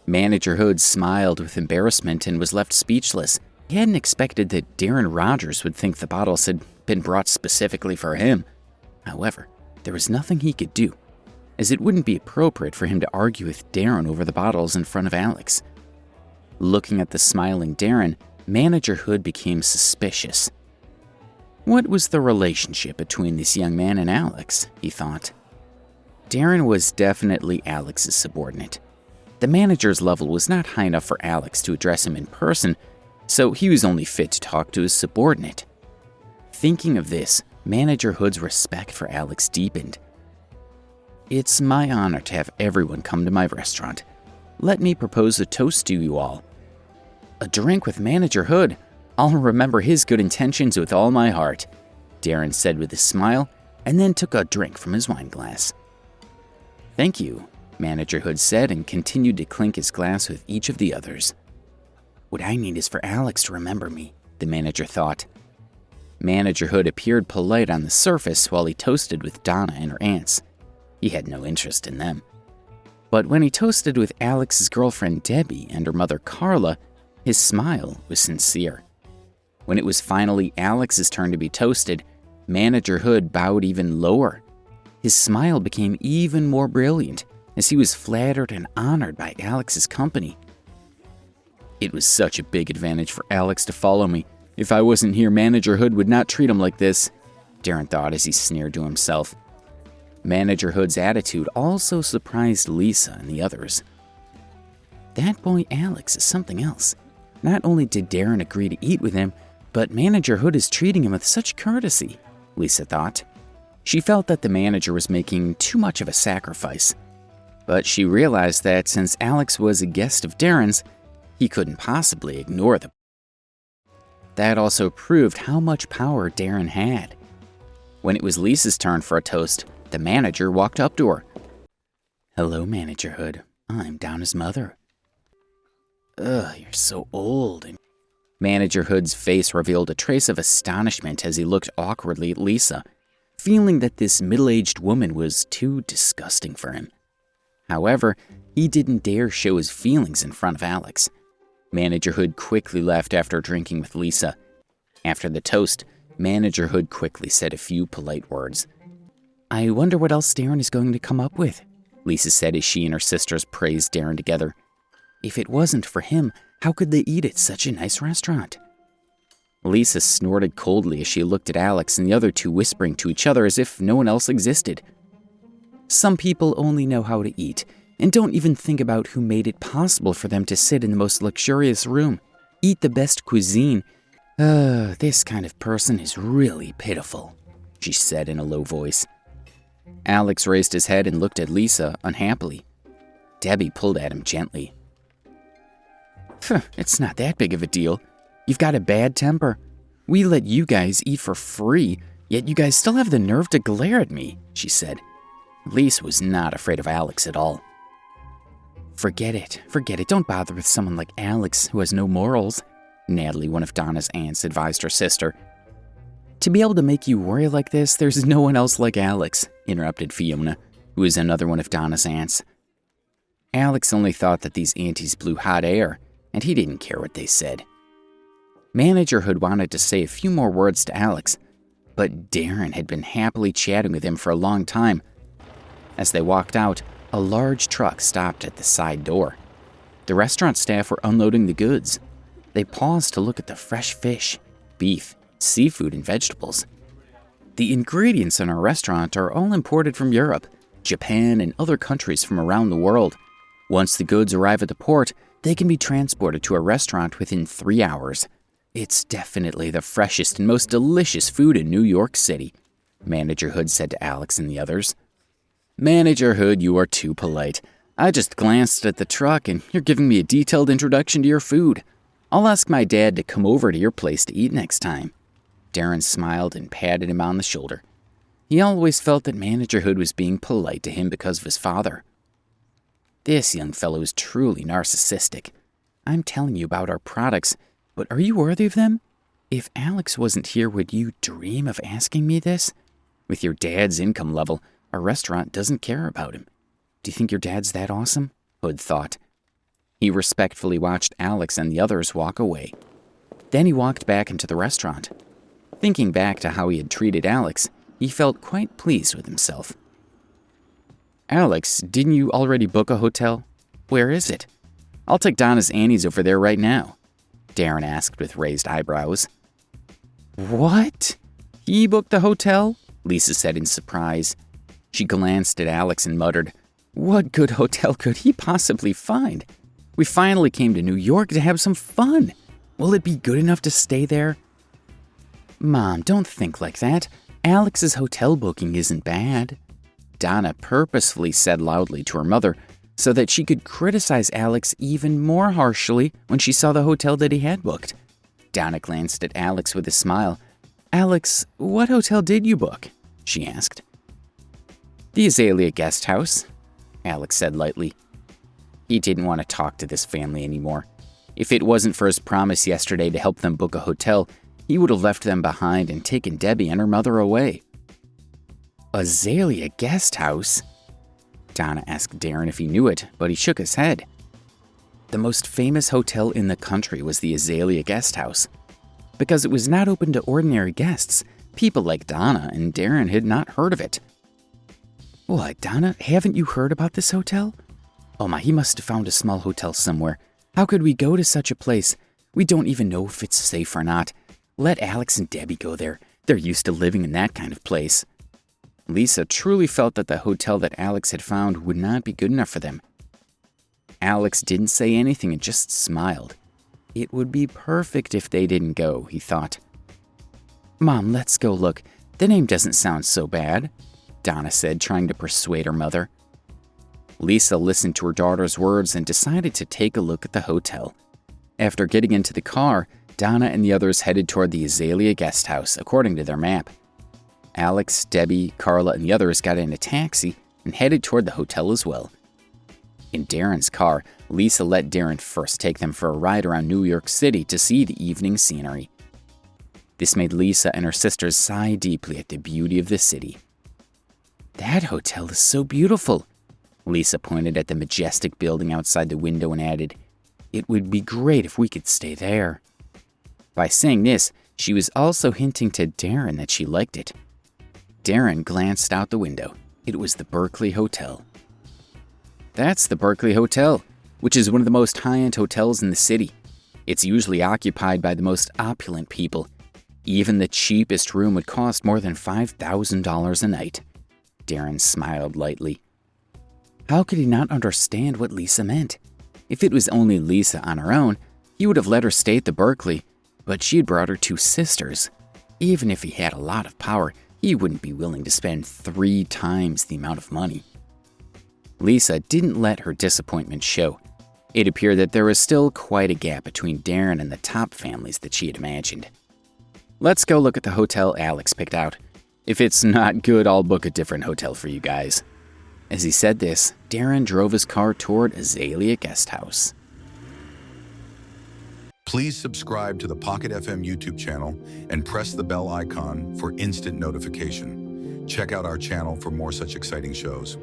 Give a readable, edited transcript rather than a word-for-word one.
Manager Hood smiled with embarrassment and was left speechless. He hadn't expected that Darren Rogers would think the bottles had been brought specifically for him. However, there was nothing he could do, as it wouldn't be appropriate for him to argue with Darren over the bottles in front of Alex. Looking at the smiling Darren, Manager Hood became suspicious. What was the relationship between this young man and Alex, he thought. Darren was definitely Alex's subordinate. The manager's level was not high enough for Alex to address him in person, so he was only fit to talk to his subordinate. Thinking of this, Manager Hood's respect for Alex deepened. It's my honor to have everyone come to my restaurant. Let me propose a toast to you all. A drink with Manager Hood. I'll remember his good intentions with all my heart, Darren said with a smile, and then took a drink from his wine glass. Thank you, Manager Hood said, and continued to clink his glass with each of the others. What I need is for Alex to remember me, the manager thought. Manager Hood appeared polite on the surface while he toasted with Donna and her aunts. He had no interest in them. But when he toasted with Alex's girlfriend Debbie and her mother Carla, his smile was sincere. When it was finally Alex's turn to be toasted, Manager Hood bowed even lower. His smile became even more brilliant as he was flattered and honored by Alex's company. It was such a big advantage for Alex to follow me. If I wasn't here, Manager Hood would not treat him like this, Darren thought as he sneered to himself. Manager Hood's attitude also surprised Lisa and the others. That boy Alex is something else. Not only did Darren agree to eat with him, but Manager Hood is treating him with such courtesy, Lisa thought. She felt that the manager was making too much of a sacrifice. But she realized that since Alex was a guest of Darren's, he couldn't possibly ignore them. That also proved how much power Darren had. When it was Lisa's turn for a toast, the manager walked up to her. Hello, Manager Hood. I'm Donna's mother. Ugh, you're so old. Manager Hood's face revealed a trace of astonishment as he looked awkwardly at Lisa, feeling that this middle-aged woman was too disgusting for him. However, he didn't dare show his feelings in front of Alex. Manager Hood quickly left after drinking with Lisa. After the toast, Manager Hood quickly said a few polite words. I wonder what else Darren is going to come up with, Lisa said as she and her sisters praised Darren together. If it wasn't for him, how could they eat at such a nice restaurant? Lisa snorted coldly as she looked at Alex and the other two whispering to each other as if no one else existed. Some people only know how to eat and don't even think about who made it possible for them to sit in the most luxurious room, eat the best cuisine. This kind of person is really pitiful, she said in a low voice. Alex raised his head and looked at Lisa unhappily. Debbie pulled at him gently. It's not that big of a deal. You've got a bad temper. We let you guys eat for free, yet you guys still have the nerve to glare at me, she said. Lisa was not afraid of Alex at all. Forget it. Don't bother with someone like Alex who has no morals, Natalie, one of Donna's aunts, advised her sister. To be able to make you worry like this, there's no one else like Alex, interrupted Fiona, who is another one of Donna's aunts. Alex only thought that these aunties blew hot air, and he didn't care what they said. Manager Hood wanted to say a few more words to Alex, but Darren had been happily chatting with him for a long time. As they walked out, a large truck stopped at the side door. The restaurant staff were unloading the goods. They paused to look at the fresh fish, beef, seafood, and vegetables. The ingredients in our restaurant are all imported from Europe, Japan, and other countries from around the world. Once the goods arrive at the port, they can be transported to a restaurant within 3 hours. It's definitely the freshest and most delicious food in New York City, Manager Hood said to Alex and the others. Manager Hood, you are too polite. I just glanced at the truck and you're giving me a detailed introduction to your food. I'll ask my dad to come over to your place to eat next time. Darren smiled and patted him on the shoulder. He always felt that Manager Hood was being polite to him because of his father. This young fellow is truly narcissistic. I'm telling you about our products, but are you worthy of them? If Alex wasn't here, would you dream of asking me this? With your dad's income level, our restaurant doesn't care about him. Do you think your dad's that awesome? Hood thought. He respectfully watched Alex and the others walk away. Then he walked back into the restaurant. Thinking back to how he had treated Alex, he felt quite pleased with himself. "Alex, didn't you already book a hotel? Where is it? I'll take Donna's Annie's over there right now," Darren asked with raised eyebrows. "What? He booked the hotel?" Lisa said in surprise. She glanced at Alex and muttered, "What good hotel could he possibly find? We finally came to New York to have some fun. Will it be good enough to stay there?" "Mom, don't think like that. Alex's hotel booking isn't bad," Donna purposefully said loudly to her mother so that she could criticize Alex even more harshly when she saw the hotel that he had booked. Donna glanced at Alex with a smile. "Alex, what hotel did you book?" she asked. "The Azalea Guest House," Alex said lightly. He didn't want to talk to this family anymore. If it wasn't for his promise yesterday to help them book a hotel, he would have left them behind and taken Debbie and her mother away. "Azalea Guest House?" Donna asked Darren if he knew it, but he shook his head. The most famous hotel in the country was the Azalea Guest House. Because it was not open to ordinary guests, people like Donna and Darren had not heard of it. "What, Donna, haven't you heard about this hotel? Oh my, he must have found a small hotel somewhere. How could we go to such a place? We don't even know if it's safe or not. Let Alex and Debbie go there. They're used to living in that kind of place." Lisa truly felt that the hotel that Alex had found would not be good enough for them. Alex didn't say anything and just smiled. It would be perfect if they didn't go, he thought. "Mom, let's go look. The name doesn't sound so bad," Donna said, trying to persuade her mother. Lisa listened to her daughter's words and decided to take a look at the hotel. After getting into the car, Donna and the others headed toward the Azalea Guest House, according to their map. Alex, Debbie, Carla, and the others got in a taxi and headed toward the hotel as well. In Darren's car, Lisa let Darren first take them for a ride around New York City to see the evening scenery. This made Lisa and her sisters sigh deeply at the beauty of the city. "That hotel is so beautiful," Lisa pointed at the majestic building outside the window and added, "It would be great if we could stay there." By saying this, she was also hinting to Darren that she liked it. Darren glanced out the window. It was the Berkeley Hotel. "That's the Berkeley Hotel, which is one of the most high-end hotels in the city. It's usually occupied by the most opulent people. Even the cheapest room would cost more than $5,000 a night." Darren smiled lightly. How could he not understand what Lisa meant? If it was only Lisa on her own, he would have let her stay at the Berkeley, but she had brought her two sisters. Even if he had a lot of power, he wouldn't be willing to spend 3 times the amount of money. Lisa didn't let her disappointment show. It appeared that there was still quite a gap between Darren and the top families that she had imagined. "Let's go look at the hotel Alex picked out. If it's not good, I'll book a different hotel for you guys." As he said this, Darren drove his car toward Azalea Guest House. Please subscribe to the Pocket FM YouTube channel and press the bell icon for instant notification. Check out our channel for more such exciting shows.